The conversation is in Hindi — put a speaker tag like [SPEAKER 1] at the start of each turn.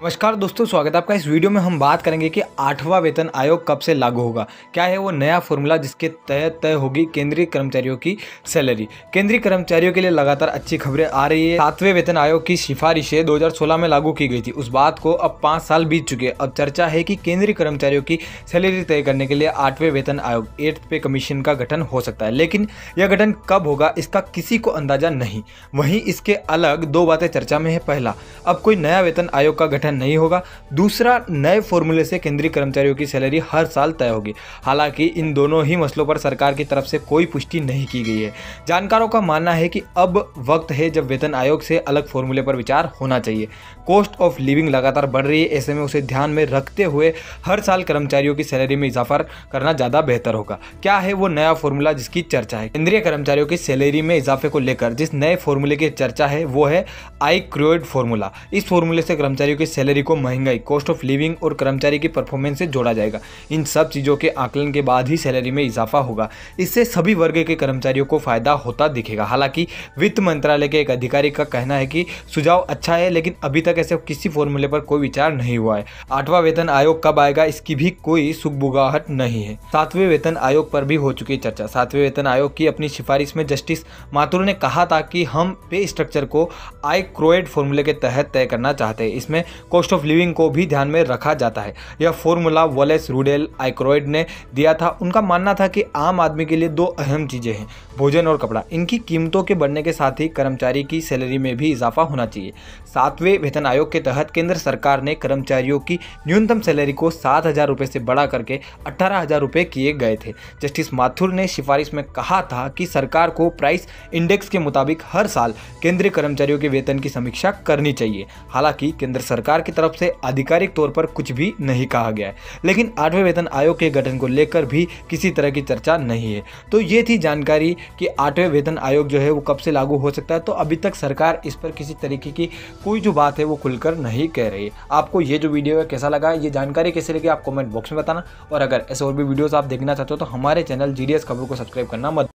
[SPEAKER 1] नमस्कार दोस्तों, स्वागत है आपका। इस वीडियो में हम बात करेंगे कि 8वां वेतन आयोग कब से लागू होगा। क्या है वो नया फॉर्मूला जिसके तहत तय होगी केंद्रीय कर्मचारियों की सैलरी। केंद्रीय कर्मचारियों के लिए लगातार अच्छी खबरें आ रही है। 7वें वेतन आयोग की सिफारिशें 2016 में लागू की गई थी। उस बात को अब 5 साल बीत चुके हैं। अब चर्चा है कि केंद्रीय कर्मचारियों की सैलरी तय करने के लिए 8वें वेतन आयोग 8th पे कमीशन का गठन हो सकता है, लेकिन यह गठन कब होगा इसका किसी को अंदाजा नहीं। वहीं इसके अलग दो बातें चर्चा में है। पहला, अब कोई नया वेतन आयोग का गठन नहीं होगा। दूसरा, नए फॉर्मूले से केंद्रीय कर्मचारियों की सैलरी हर साल तय होगी। हालांकि इन दोनों ही मसलों पर सरकार की तरफ से कोई पुष्टि नहीं की गई है। जानकारों का मानना है कि अब वक्त है जब वेतन आयोग से अलग फॉर्मूले पर विचार होना चाहिए। कॉस्ट ऑफ लिविंग लगातार बढ़ रही है, ऐसे में उसे ध्यान में रखते हुए हर साल कर्मचारियों की सैलरी में इजाफा करना ज़्यादा बेहतर होगा। क्या है वो नया फॉर्मूला जिसकी चर्चा है? केंद्रीय कर्मचारियों की सैलरी में इजाफे को लेकर जिस नए फॉर्मूले की चर्चा है वो है आईक्रोइड फॉर्मूला। इस फॉर्मूले से कर्मचारियों की सैलरी को महंगाई, कॉस्ट ऑफ लिविंग और कर्मचारी की परफॉर्मेंस से जोड़ा जाएगा। इन सब चीज़ों के आकलन के बाद ही सैलरी में इजाफा होगा। इससे सभी वर्ग के कर्मचारियों को फायदा होता दिखेगा। हालांकि वित्त मंत्रालय के एक अधिकारी का कहना है कि सुझाव अच्छा है, लेकिन अभी तक ऐसे किसी फॉर्मूले पर कोई विचार नहीं हुआ है। 8वां वेतन आयोग कब आएगा इसकी भी कोई सुगबुगाहट नहीं है। 7वें वेतन आयोग पर भी हो चुकी है चर्चा। 7वें वेतन आयोग की अपनी सिफारिश में जस्टिस माथुर ने कहा था कि हम पे स्ट्रक्चर को आईक्रोइड फॉर्मूले के तहत तय करना चाहते हैं। इसमें कॉस्ट ऑफ लिविंग को भी ध्यान में रखा जाता है। यह फॉर्मूला वॉलेस रूडेल आईक्रोइड ने दिया था। उनका मानना था कि आम आदमी के लिए दो अहम चीजें हैं, भोजन और कपड़ा। इनकी कीमतों के बढ़ने के साथ ही कर्मचारी की सैलरी में भी इजाफा होना चाहिए। 7वें वेतन आयोग के तहत केंद्र सरकार ने कर्मचारियों की न्यूनतम सैलरी को 7,000 रुपये से बढ़ा करके 18,000 रुपये किए गए थे। जस्टिस माथुर ने सिफारिश में कहा था कि सरकार को प्राइस इंडेक्स के मुताबिक हर साल केंद्रीय कर्मचारियों के वेतन की समीक्षा करनी चाहिए। हालांकि केंद्र सरकार की तरफ से आधिकारिक तौर पर कुछ भी नहीं कहा गया है, लेकिन 8वें वेतन आयोग के गठन को लेकर भी किसी तरह की चर्चा नहीं है। तो ये थी जानकारी कि 8वें वेतन आयोग जो है वो कब से लागू हो सकता है। तो अभी तक सरकार इस पर किसी तरीके की कोई जो बात है वो खुलकर नहीं कह रही है। आपको ये जो वीडियो है कैसा लगा, ये जानकारी कैसे लगी, आप कमेंट बॉक्स में बताना। और अगर ऐसे और भी वीडियोस आप देखना चाहते हो तो हमारे चैनल GDS खबरों को सब्सक्राइब करना मत